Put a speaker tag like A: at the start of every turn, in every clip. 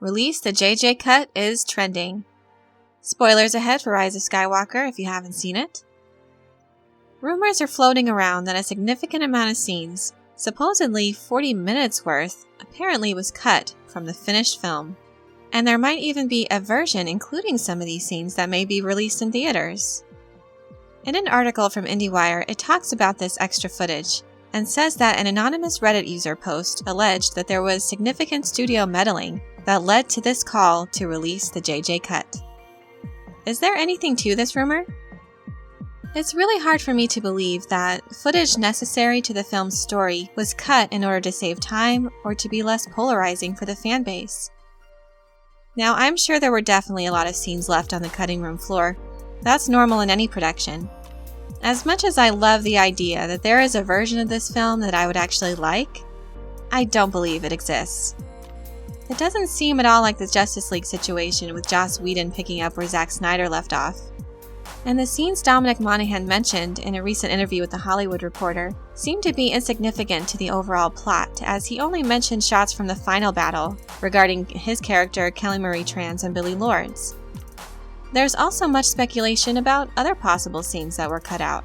A: Release the JJ cut is trending. Spoilers ahead for Rise of Skywalker if you haven't seen it. Rumors are floating around that a significant amount of scenes, supposedly 40 minutes worth, apparently was cut from the finished film. And there might even be a version including some of these scenes that may be released in theaters. In an article from IndieWire, it talks about this extra footage and says that an anonymous Reddit user post alleged that there was significant studio meddling that led to this call to release the JJ cut. Is there anything to this rumor? It's really hard for me to believe that footage necessary to the film's story was cut in order to save time or to be less polarizing for the fan base. Now, I'm sure there were definitely a lot of scenes left on the cutting room floor. That's normal in any production. As much as I love the idea that there is a version of this film that I would actually like, I don't believe it exists. It doesn't seem at all like the Justice League situation with Joss Whedon picking up where Zack Snyder left off. And the scenes Dominic Monaghan mentioned in a recent interview with The Hollywood Reporter seem to be insignificant to the overall plot, as he only mentioned shots from the final battle regarding his character Kelly Marie Tran and Billy Lords. There's also much speculation about other possible scenes that were cut out.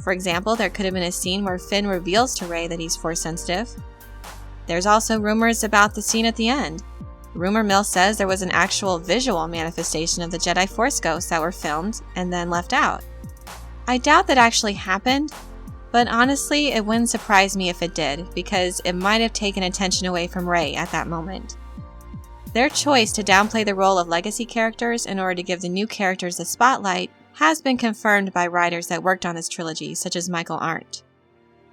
A: For example, there could have been a scene where Finn reveals to Rey that he's Force sensitive. There's also rumors about the scene at the end. Rumor mill says there was an actual visual manifestation of the Jedi Force ghosts that were filmed and then left out. I doubt that actually happened, but honestly, it wouldn't surprise me if it did, because it might have taken attention away from Rey at that moment. Their choice to downplay the role of legacy characters in order to give the new characters the spotlight has been confirmed by writers that worked on this trilogy, such as Michael Arndt.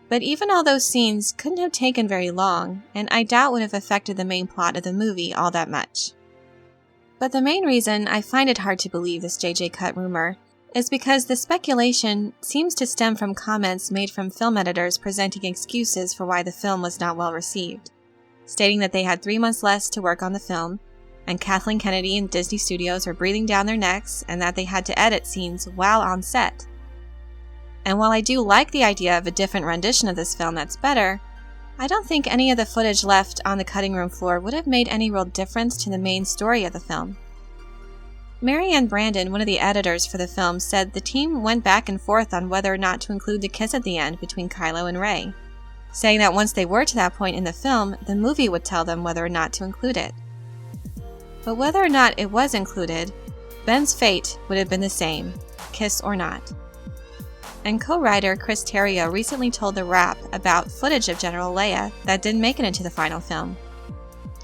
A: But even all those scenes couldn't have taken very long, and I doubt would have affected the main plot of the movie all that much. But the main reason I find it hard to believe this JJ cut rumor is because the speculation seems to stem from comments made from film editors presenting excuses for why the film was not well received, stating that they had 3 months less to work on the film, and Kathleen Kennedy and Disney Studios were breathing down their necks and that they had to edit scenes while on set. And while I do like the idea of a different rendition of this film that's better, I don't think any of the footage left on the cutting room floor would have made any real difference to the main story of the film. Marianne Brandon, one of the editors for the film, said the team went back and forth on whether or not to include the kiss at the end between Kylo and Rey, saying that once they were to that point in the film, the movie would tell them whether or not to include it. But whether or not it was included, Ben's fate would have been the same, kiss or not. And co-writer Chris Terrio recently told The Wrap about footage of General Leia that didn't make it into the final film.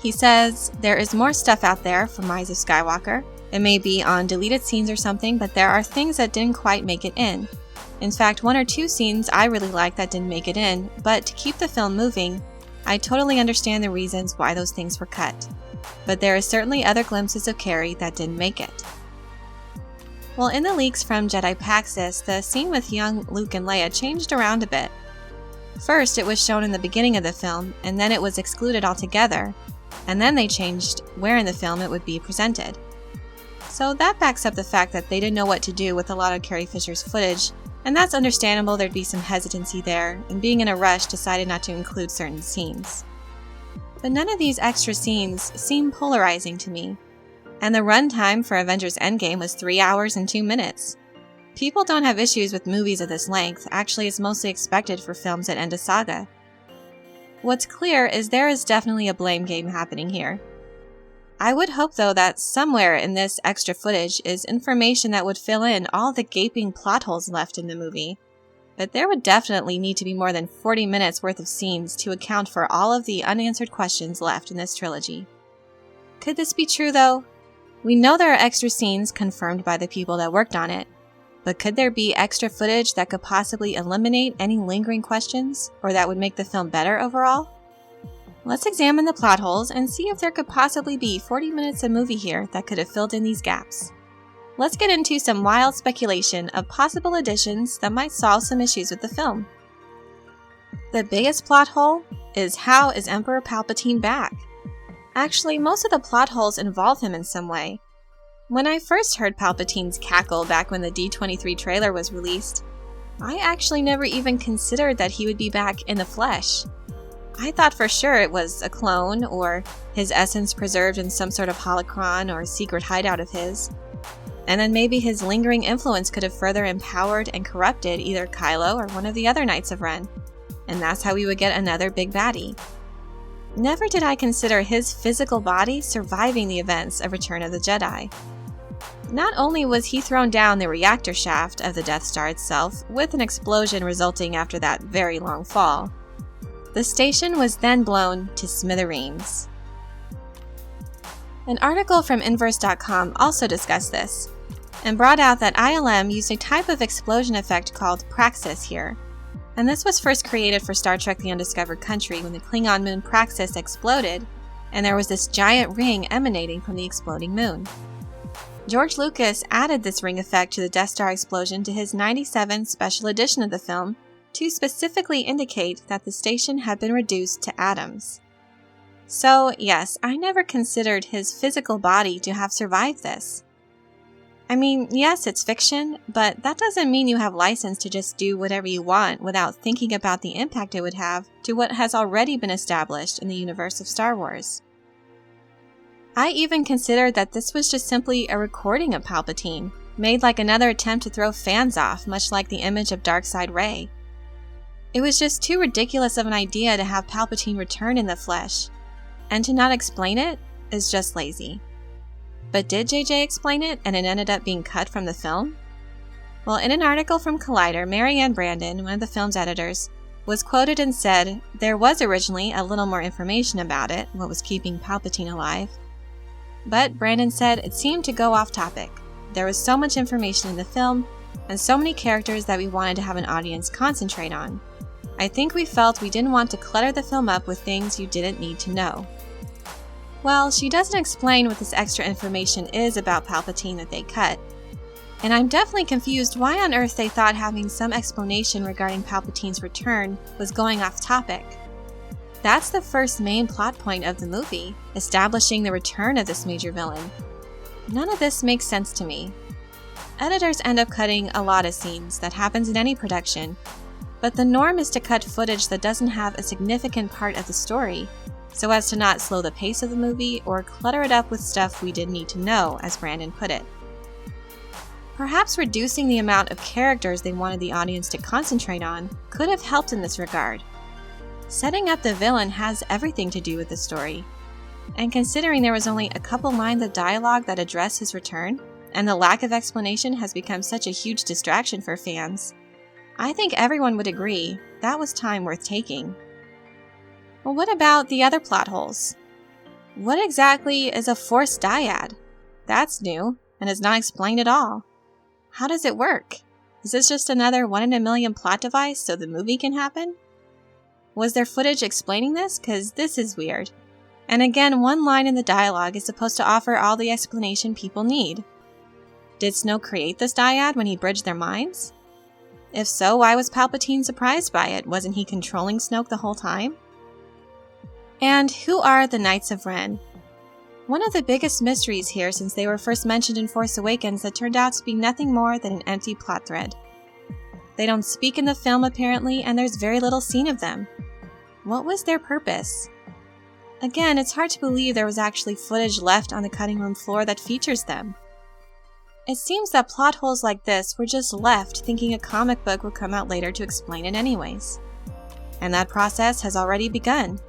A: He says, "There is more stuff out there from Rise of Skywalker. It may be on deleted scenes or something, but there are things that didn't quite make it in. In fact, 1 or 2 scenes I really liked that didn't make it in, but to keep the film moving, I totally understand the reasons why those things were cut. But there are certainly other glimpses of Carrie that didn't make it." Well, in the leaks from Jedi Paxis, the scene with young Luke and Leia changed around a bit. First, it was shown in the beginning of the film, and then it was excluded altogether, and then they changed where in the film it would be presented. So that backs up the fact that they didn't know what to do with a lot of Carrie Fisher's footage, and that's understandable. There'd be some hesitancy there, and being in a rush decided not to include certain scenes. But none of these extra scenes seem polarizing to me. And the runtime for Avengers Endgame was 3 hours and 2 minutes. People don't have issues with movies of this length. Actually, it's mostly expected for films that end a saga. What's clear is there is definitely a blame game happening here. I would hope, though, that somewhere in this extra footage is information that would fill in all the gaping plot holes left in the movie. But there would definitely need to be more than 40 minutes worth of scenes to account for all of the unanswered questions left in this trilogy. Could this be true, though? We know there are extra scenes confirmed by the people that worked on it, but could there be extra footage that could possibly eliminate any lingering questions, or that would make the film better overall? Let's examine the plot holes and see if there could possibly be 40 minutes of movie here that could have filled in these gaps. Let's get into some wild speculation of possible additions that might solve some issues with the film. The biggest plot hole is, how is Emperor Palpatine back? Actually, most of the plot holes involve him in some way. When I first heard Palpatine's cackle back when the D23 trailer was released, I actually never even considered that he would be back in the flesh. I thought for sure it was a clone, or his essence preserved in some sort of holocron or secret hideout of his. And then maybe his lingering influence could have further empowered and corrupted either Kylo or one of the other Knights of Ren, and that's how we would get another big baddie. Never did I consider his physical body surviving the events of Return of the Jedi. Not only was he thrown down the reactor shaft of the Death Star itself, with an explosion resulting after that very long fall, the station was then blown to smithereens. An article from Inverse.com also discussed this, and brought out that ILM used a type of explosion effect called Praxis here, and this was first created for Star Trek The Undiscovered Country when the Klingon moon Praxis exploded, and there was this giant ring emanating from the exploding moon. George Lucas added this ring effect to the Death Star explosion to his '97 special edition of the film to specifically indicate that the station had been reduced to atoms. So, yes, I never considered his physical body to have survived this. I mean, yes, it's fiction, but that doesn't mean you have license to just do whatever you want without thinking about the impact it would have to what has already been established in the universe of Star Wars. I even considered that this was just simply a recording of Palpatine, made like another attempt to throw fans off, much like the image of Darkseid Rey. It was just too ridiculous of an idea to have Palpatine return in the flesh, and to not explain it is just lazy. But did JJ explain it, and it ended up being cut from the film? Well, in an article from Collider, Mary Ann Brandon, one of the film's editors, was quoted and said there was originally a little more information about it, what was keeping Palpatine alive. But Brandon said it seemed to go off topic. There was so much information in the film, and so many characters that we wanted to have an audience concentrate on. I think we felt we didn't want to clutter the film up with things you didn't need to know. Well, she doesn't explain what this extra information is about Palpatine that they cut, and I'm definitely confused why on earth they thought having some explanation regarding Palpatine's return was going off topic. That's the first main plot point of the movie, establishing the return of this major villain. None of this makes sense to me. Editors end up cutting a lot of scenes that happens in any production, but the norm is to cut footage that doesn't have a significant part of the story, so as to not slow the pace of the movie or clutter it up with stuff we didn't need to know, as Brandon put it. Perhaps reducing the amount of characters they wanted the audience to concentrate on could have helped in this regard. Setting up the villain has everything to do with the story, and considering there was only a couple lines of dialogue that address his return, and the lack of explanation has become such a huge distraction for fans, I think everyone would agree that was time worth taking. Well, what about the other plot holes? What exactly is a Force dyad? That's new, and is not explained at all. How does it work? Is this just another 1 in a million plot device so the movie can happen? Was there footage explaining this? Cause this is weird. And again, one line in the dialogue is supposed to offer all the explanation people need. Did Snoke create this dyad when he bridged their minds? If so, why was Palpatine surprised by it? Wasn't he controlling Snoke the whole time? And who are the Knights of Ren? One of the biggest mysteries here since they were first mentioned in Force Awakens that turned out to be nothing more than an empty plot thread. They don't speak in the film apparently, and there's very little seen of them. What was their purpose? Again, it's hard to believe there was actually footage left on the cutting room floor that features them. It seems that plot holes like this were just left thinking a comic book would come out later to explain it anyways. And that process has already begun.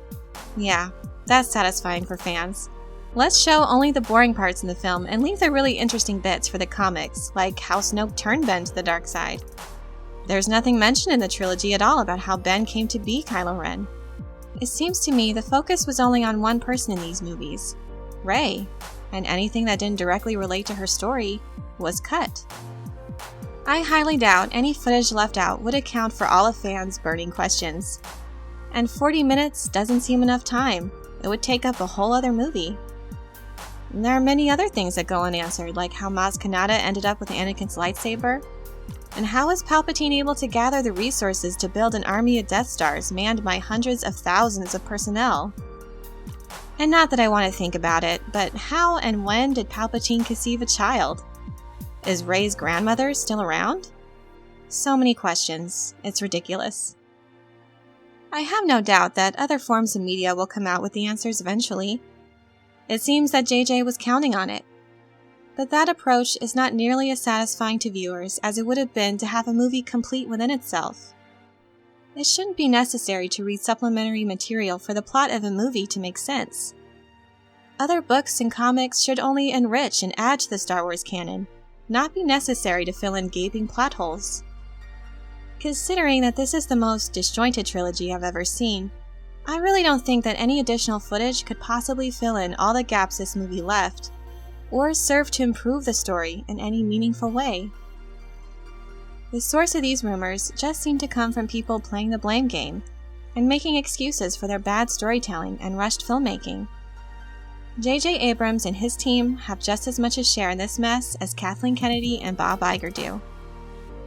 A: Yeah, that's satisfying for fans. Let's show only the boring parts in the film and leave the really interesting bits for the comics, like how Snoke turned Ben to the dark side. There's nothing mentioned in the trilogy at all about how Ben came to be Kylo Ren. It seems to me the focus was only on one person in these movies, Rey, and anything that didn't directly relate to her story was cut. I highly doubt any footage left out would account for all of fans' burning questions. And 40 minutes doesn't seem enough time. It would take up a whole other movie. And there are many other things that go unanswered, like how Maz Kanata ended up with Anakin's lightsaber, and how was Palpatine able to gather the resources to build an army of Death Stars manned by hundreds of thousands of personnel? And not that I want to think about it, but how and when did Palpatine conceive a child? Is Rey's grandmother still around? So many questions. It's ridiculous. I have no doubt that other forms of media will come out with the answers eventually. It seems that JJ was counting on it. But that approach is not nearly as satisfying to viewers as it would have been to have a movie complete within itself. It shouldn't be necessary to read supplementary material for the plot of a movie to make sense. Other books and comics should only enrich and add to the Star Wars canon, not be necessary to fill in gaping plot holes. Considering that this is the most disjointed trilogy I've ever seen, I really don't think that any additional footage could possibly fill in all the gaps this movie left, or serve to improve the story in any meaningful way. The source of these rumors just seem to come from people playing the blame game and making excuses for their bad storytelling and rushed filmmaking. JJ Abrams and his team have just as much a share in this mess as Kathleen Kennedy and Bob Iger do.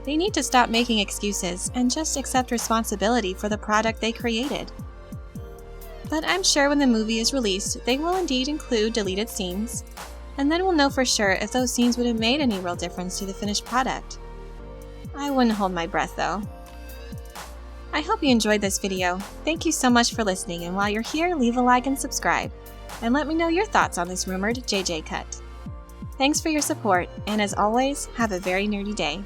A: They need to stop making excuses and just accept responsibility for the product they created. But I'm sure when the movie is released, they will indeed include deleted scenes, and then we'll know for sure if those scenes would have made any real difference to the finished product. I wouldn't hold my breath though. I hope you enjoyed this video. Thank you so much for listening, and while you're here, leave a like and subscribe, and let me know your thoughts on this rumored JJ cut. Thanks for your support, and as always, have a very nerdy day.